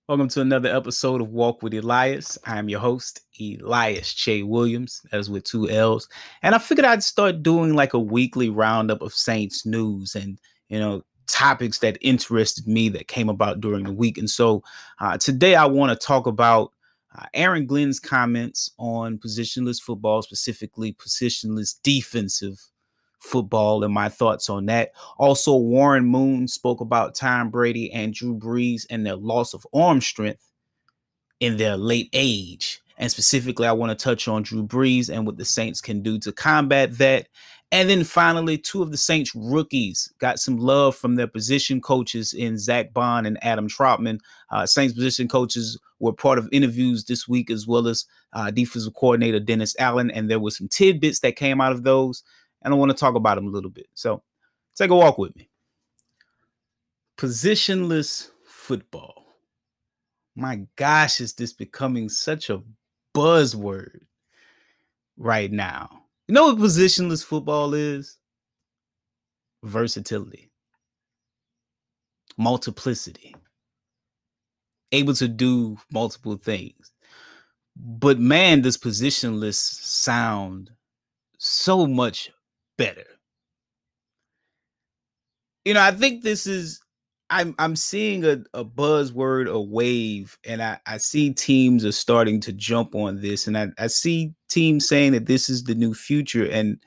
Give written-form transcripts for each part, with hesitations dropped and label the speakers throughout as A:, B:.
A: Welcome to another episode of Walk with Elias. I'm your host, Elias Che Williams, as with two L's. And I figured I'd start doing like a weekly roundup of Saints news and, topics that interested me that came about during the week. And so today I want to talk about Aaron Glenn's comments on positionless football, specifically positionless defensive football, and my thoughts on that. Also, Warren Moon spoke about Tom Brady and Drew Brees and their loss of arm strength in their late age. And specifically, I want to touch on Drew Brees and what the Saints can do to combat that. And then finally, two of the Saints rookies got some love from their position coaches in Zack Baun and Adam Trautman. Saints position coaches were part of interviews this week, as well as defensive coordinator Dennis Allen. And there were some tidbits that came out of those. And I want to talk about them a little bit. So take a walk with me. Positionless football. My gosh, is this becoming such a buzzword right now? You know what positionless football is? Versatility, multiplicity, able to do multiple things. But man, does positionless sound so much better. I think this is I'm seeing a buzzword, a wave, and I see teams are starting to jump on this, and I see teams saying that this is the new future, and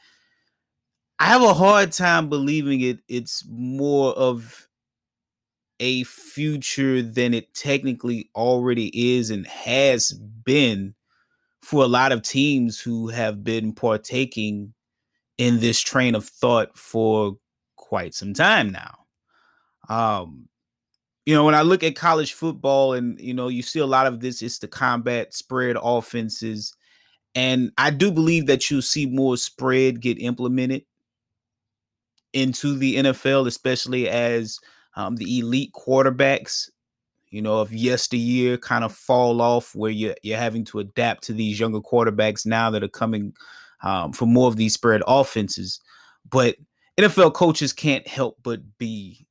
A: I have a hard time believing it's more of a future than it technically already is and has been for a lot of teams who have been partaking in this train of thought for quite some time now. When I look at college football and, you see a lot of this is to combat spread offenses. And I do believe that you'll see more spread get implemented into the NFL, especially as the elite quarterbacks, of yesteryear kind of fall off, where you're having to adapt to these younger quarterbacks now that are coming for more of these spread offenses. But NFL coaches can't help but be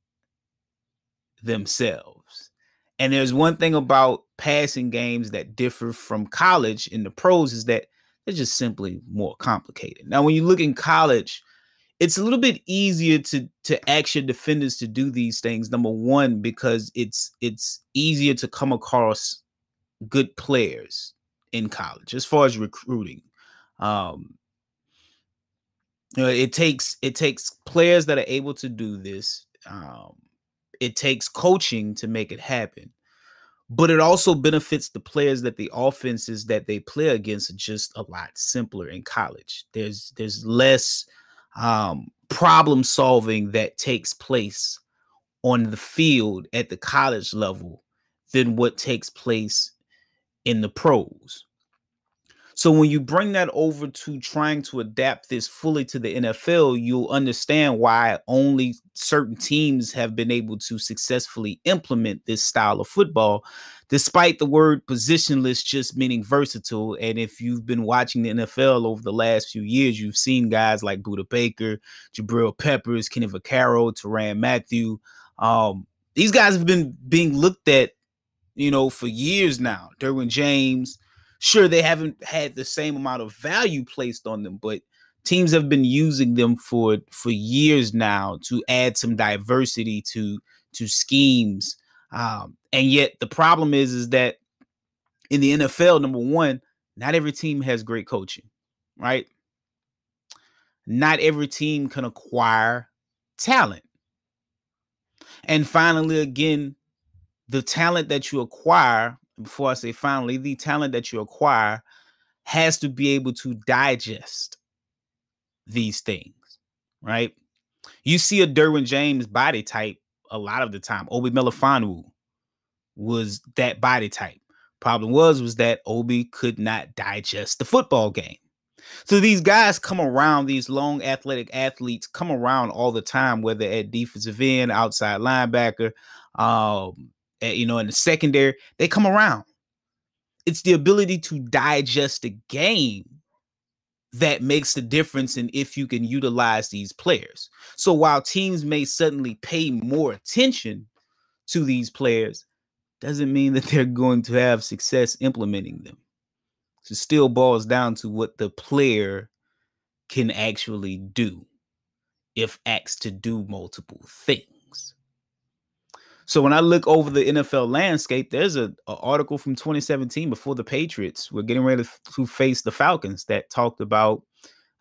A: themselves. And there's one thing about passing games that differ from college in the pros is that they're just simply more complicated. Now, when you look in college, it's a little bit easier to ask your defenders to do these things. Number one, because it's easier to come across good players in college as far as recruiting. It takes players that are able to do this. It takes coaching to make it happen, but it also benefits the players that the offenses that they play against are just a lot simpler in college. There's less problem solving that takes place on the field at the college level than what takes place in the pros. So when you bring that over to trying to adapt this fully to the NFL, you'll understand why only certain teams have been able to successfully implement this style of football, despite the word positionless just meaning versatile. And if you've been watching the NFL over the last few years, you've seen guys like Budda Baker, Jabril Peppers, Kenny Vaccaro, Tyrann Mathieu. These guys have been being looked at, for years now. Derwin James. Sure, they haven't had the same amount of value placed on them, but teams have been using them for years now to add some diversity to schemes. And yet the problem is that in the NFL, number one, not every team has great coaching, right? Not every team can acquire talent. And finally, again, the talent that you acquire, before I say finally, the talent that you acquire has to be able to digest these things, right? You see a Derwin James body type a lot of the time. Obi Melifonwu was that body type. Problem was that Obi could not digest the football game. So these guys come around, these long athletic athletes come around all the time, whether at defensive end, outside linebacker, in the secondary, they come around. It's the ability to digest the game that makes the difference in if you can utilize these players. So while teams may suddenly pay more attention to these players, doesn't mean that they're going to have success implementing them. It still boils down to what the player can actually do if asked to do multiple things. So when I look over the NFL landscape, there's an article from 2017 before the Patriots were getting ready to face the Falcons that talked about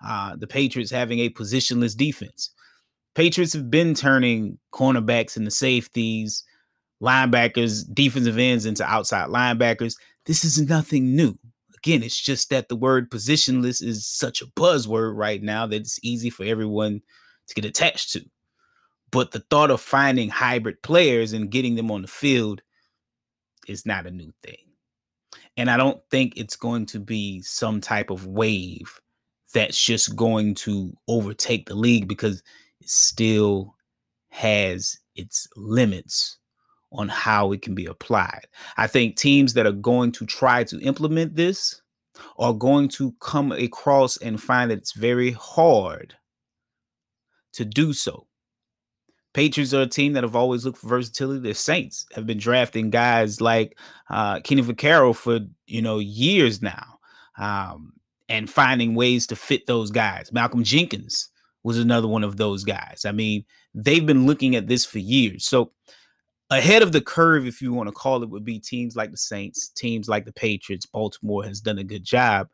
A: the Patriots having a positionless defense. Patriots have been turning cornerbacks into safeties, linebackers, defensive ends into outside linebackers. This is nothing new. Again, it's just that the word positionless is such a buzzword right now that it's easy for everyone to get attached to. But the thought of finding hybrid players and getting them on the field is not a new thing. And I don't think it's going to be some type of wave that's just going to overtake the league, because it still has its limits on how it can be applied. I think teams that are going to try to implement this are going to come across and find that it's very hard to do so. Patriots are a team that have always looked for versatility. The Saints have been drafting guys like Kenny Vaccaro for years now, and finding ways to fit those guys. Malcolm Jenkins was another one of those guys. I mean, they've been looking at this for years. So ahead of the curve, if you want to call it, would be teams like the Saints, teams like the Patriots. Baltimore has done a good job.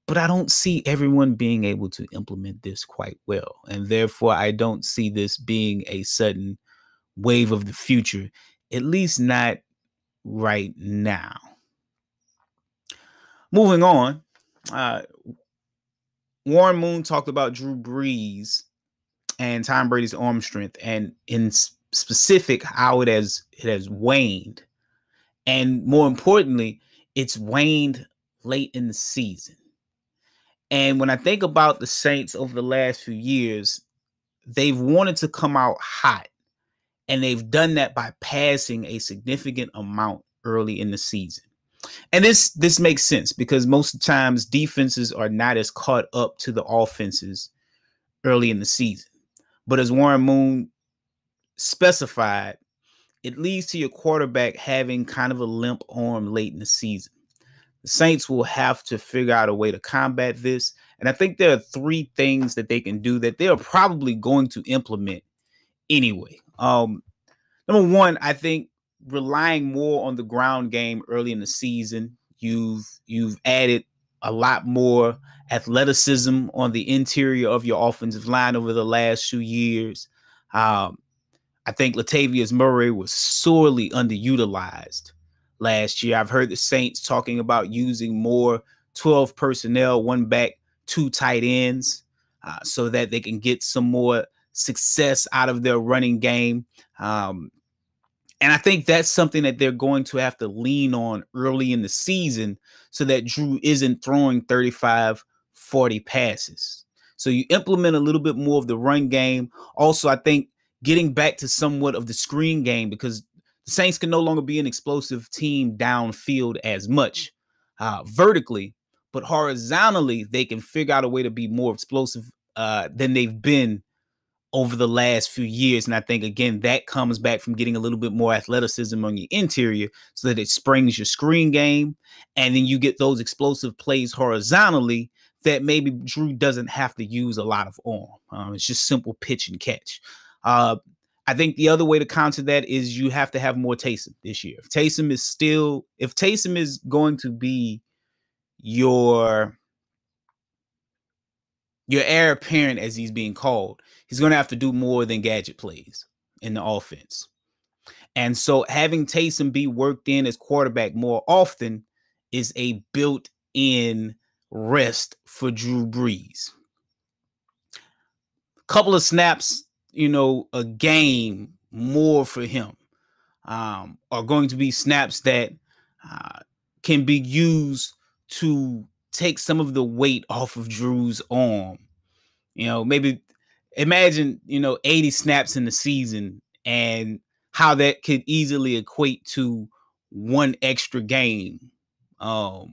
A: But I don't see everyone being able to implement this quite well. And therefore, I don't see this being a sudden wave of the future, at least not right now. Moving on, Warren Moon talked about Drew Brees and Tom Brady's arm strength, and in specific, how it has waned. And more importantly, it's waned late in the season. And when I think about the Saints over the last few years, they've wanted to come out hot, and they've done that by passing a significant amount early in the season. And this makes sense, because most of the times defenses are not as caught up to the offenses early in the season. But as Warren Moon specified, it leads to your quarterback having kind of a limp arm late in the season. The Saints will have to figure out a way to combat this. And I think there are 3 things that they can do that they're probably going to implement anyway. Number one, I think relying more on the ground game early in the season. You've added a lot more athleticism on the interior of your offensive line over the last 2 years. I think Latavius Murray was sorely underutilized last year. I've heard the Saints talking about using more 12 personnel, 1 back, 2 tight ends, so that they can get some more success out of their running game. And I think that's something that they're going to have to lean on early in the season, so that Drew isn't throwing 35, 40 passes. So you implement a little bit more of the run game. Also, I think getting back to somewhat of the screen game, because the Saints can no longer be an explosive team downfield as much vertically, but horizontally, they can figure out a way to be more explosive than they've been over the last few years. And I think, again, that comes back from getting a little bit more athleticism on your interior, so that it springs your screen game. And then you get those explosive plays horizontally that maybe Drew doesn't have to use a lot of arm. It's just simple pitch and catch. I think the other way to counter that is you have to have more Taysom this year. If Taysom is going to be your heir apparent, as he's being called, he's going to have to do more than gadget plays in the offense. And so having Taysom be worked in as quarterback more often is a built-in rest for Drew Brees. Couple of snaps, a game more for him are going to be snaps that can be used to take some of the weight off of Drew's arm. Maybe imagine, 80 snaps in the season, and how that could easily equate to 1 extra game, or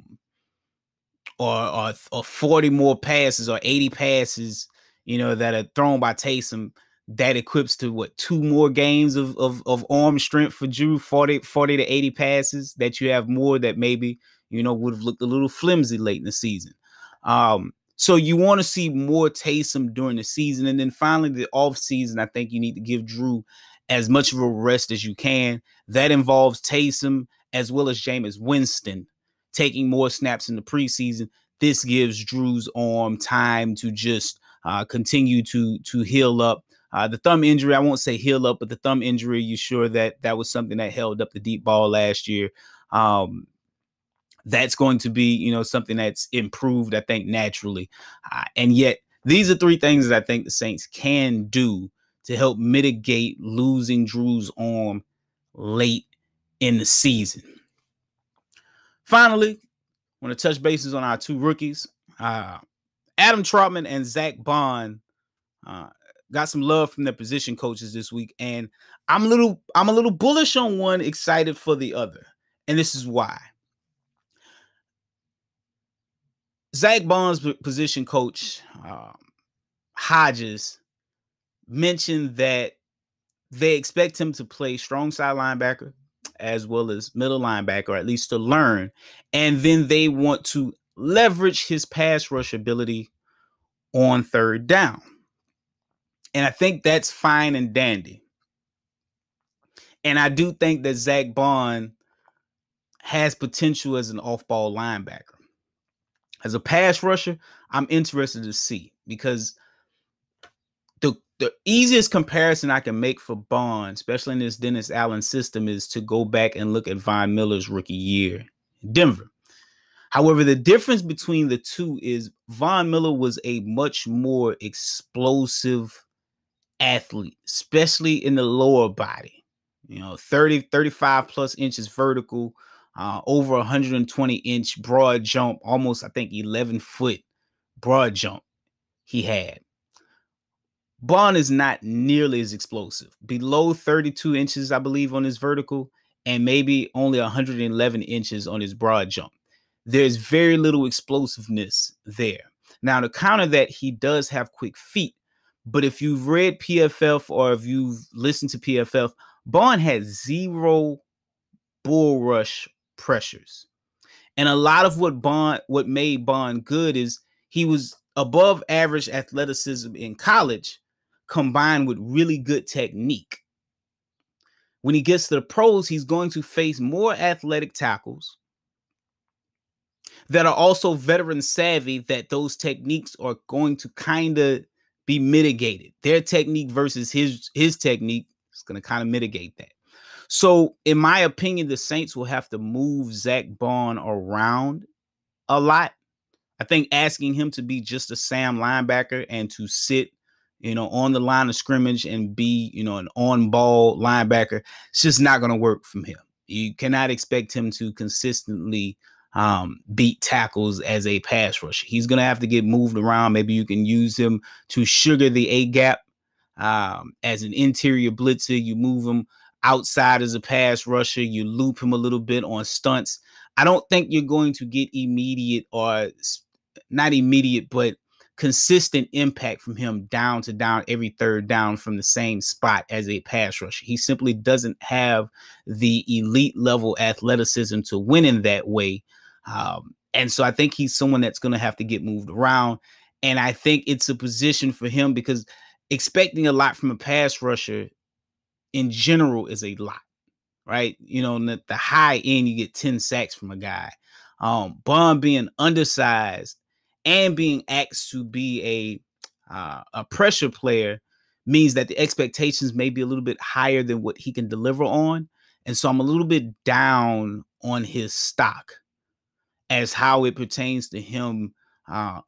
A: 40 more passes, or 80 passes, that are thrown by Taysom that equips to what, 2 more games of arm strength for Drew, 40 to 80 passes that you have more that maybe, would have looked a little flimsy late in the season. So you want to see more Taysom during the season. And then finally, the off season, I think you need to give Drew as much of a rest as you can. That involves Taysom as well as Jameis Winston taking more snaps in the preseason. This gives Drew's arm time to just continue to heal up. The thumb injury, I won't say heal up, but the thumb injury, you sure that was something that held up the deep ball last year. That's going to be, something that's improved, I think, naturally. And yet, these are 3 things that I think the Saints can do to help mitigate losing Drew's arm late in the season. Finally, I want to touch bases on our 2 rookies. Adam Trautman and Zack Baun got some love from their position coaches this week, and I'm a little bullish on one, excited for the other, and this is why. Zack Baun's position coach, Hodges, mentioned that they expect him to play strong side linebacker as well as middle linebacker, or at least to learn, and then they want to leverage his pass rush ability on 3rd down. And I think that's fine and dandy. And I do think that Zack Baun has potential as an off-ball linebacker. As a pass rusher, I'm interested to see, because the easiest comparison I can make for Baun, especially in this Dennis Allen system, is to go back and look at Von Miller's rookie year in Denver. However, the difference between the two is Von Miller was a much more explosive athlete, especially in the lower body. 30, 35 plus inches vertical, over 120-inch broad jump, almost, I think, 11-foot broad jump he had. Baun is not nearly as explosive. Below 32 inches, I believe, on his vertical, and maybe only 111 inches on his broad jump. There's very little explosiveness there. Now, to counter that, he does have quick feet. But if you've read PFF or if you've listened to PFF, Baun had 0 bull rush pressures. And a lot of what made Baun good is he was above average athleticism in college, combined with really good technique. When he gets to the pros, he's going to face more athletic tackles that are also veteran savvy, that those techniques are going to kind of be mitigated. Their technique versus his technique is going to kind of mitigate that. So, in my opinion, the Saints will have to move Zack Baun around a lot. I think asking him to be just a Sam linebacker and to sit, on the line of scrimmage and be, an on-ball linebacker, it's just not going to work from him. You cannot expect him to consistently beat tackles as a pass rusher. He's going to have to get moved around. Maybe you can use him to sugar the A-gap as an interior blitzer. You move him outside as a pass rusher. You loop him a little bit on stunts. I don't think you're going to get immediate, or not immediate, but consistent impact from him down to down every 3rd down from the same spot as a pass rusher. He simply doesn't have the elite level athleticism to win in that way. And so I think he's someone that's going to have to get moved around. And I think it's a position for him, because expecting a lot from a pass rusher in general is a lot, right? The high end, you get 10 sacks from a guy. Baun being undersized and being asked to be a pressure player means that the expectations may be a little bit higher than what he can deliver on. And so I'm a little bit down on his stock as how it pertains to him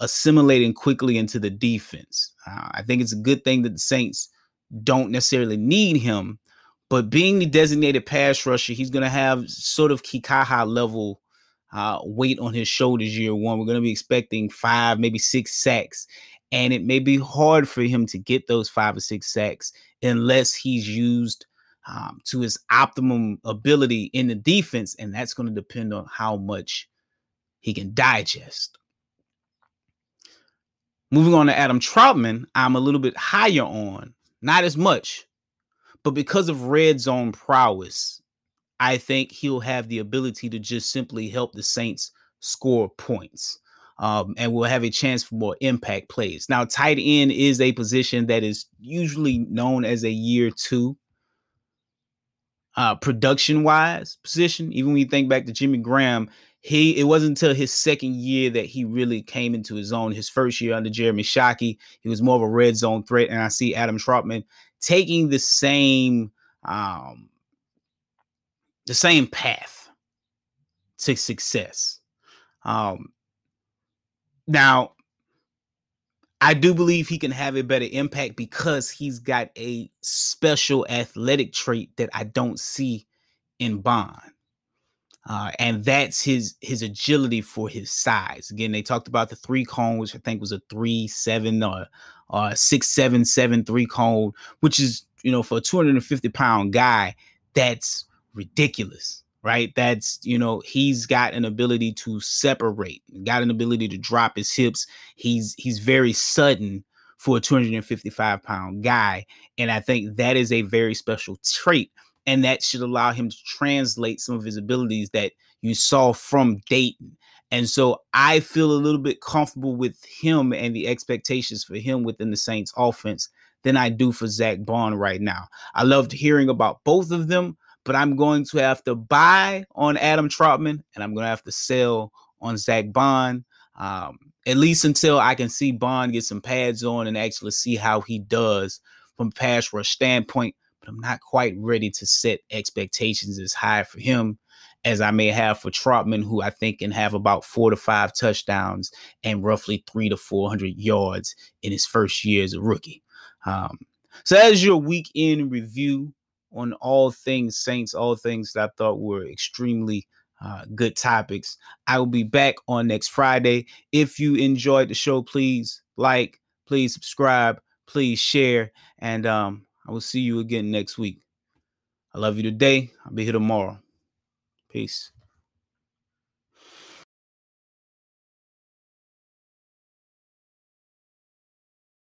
A: assimilating quickly into the defense. I think it's a good thing that the Saints don't necessarily need him, but being the designated pass rusher, he's going to have sort of Kikaha level weight on his shoulders year one. We're going to be expecting 5, maybe 6 sacks, and it may be hard for him to get those 5 or 6 sacks unless he's used to his optimum ability in the defense, and that's going to depend on how much he can digest. Moving on to Adam Trautman, I'm a little bit higher on Not as much, but because of red zone prowess, I think he'll have the ability to just simply help the Saints score points. And we'll have a chance for more impact plays. Now, tight end is a position that is usually known as a year two production wise position. Even when you think back to Jimmy Graham, it wasn't until his second year that he really came into his own. His first year under Jeremy Shockey, he was more of a red zone threat. And I see Adam Trautman taking the same path to success. Now, I do believe he can have a better impact because he's got a special athletic trait that I don't see in Baun. And that's his agility for his size. Again, they talked about the 3-cone, which I think was a 3-7 or 6-7-7 3-cone, which is, for a 250-pound guy, that's ridiculous, right? That's, he's got an ability to separate, got an ability to drop his hips. He's very sudden for a 255-pound guy. And I think that is a very special trait. And that should allow him to translate some of his abilities that you saw from Dayton. And so I feel a little bit comfortable with him and the expectations for him within the Saints offense than I do for Zack Baun right now. I loved hearing about both of them, but I'm going to have to buy on Adam Trautman and I'm going to have to sell on Zack Baun, at least until I can see Baun get some pads on and actually see how he does from a pass rush standpoint. But I'm not quite ready to set expectations as high for him as I may have for Trautman, who I think can have about 4 to 5 touchdowns and roughly 300 to 400 yards in his first year as a rookie. So that is your weekend review on all things Saints, all things that I thought were extremely good topics. I will be back on next Friday. If you enjoyed the show, please like, please subscribe, please share, and I will see you again next week. I love you today. I'll be here tomorrow. Peace.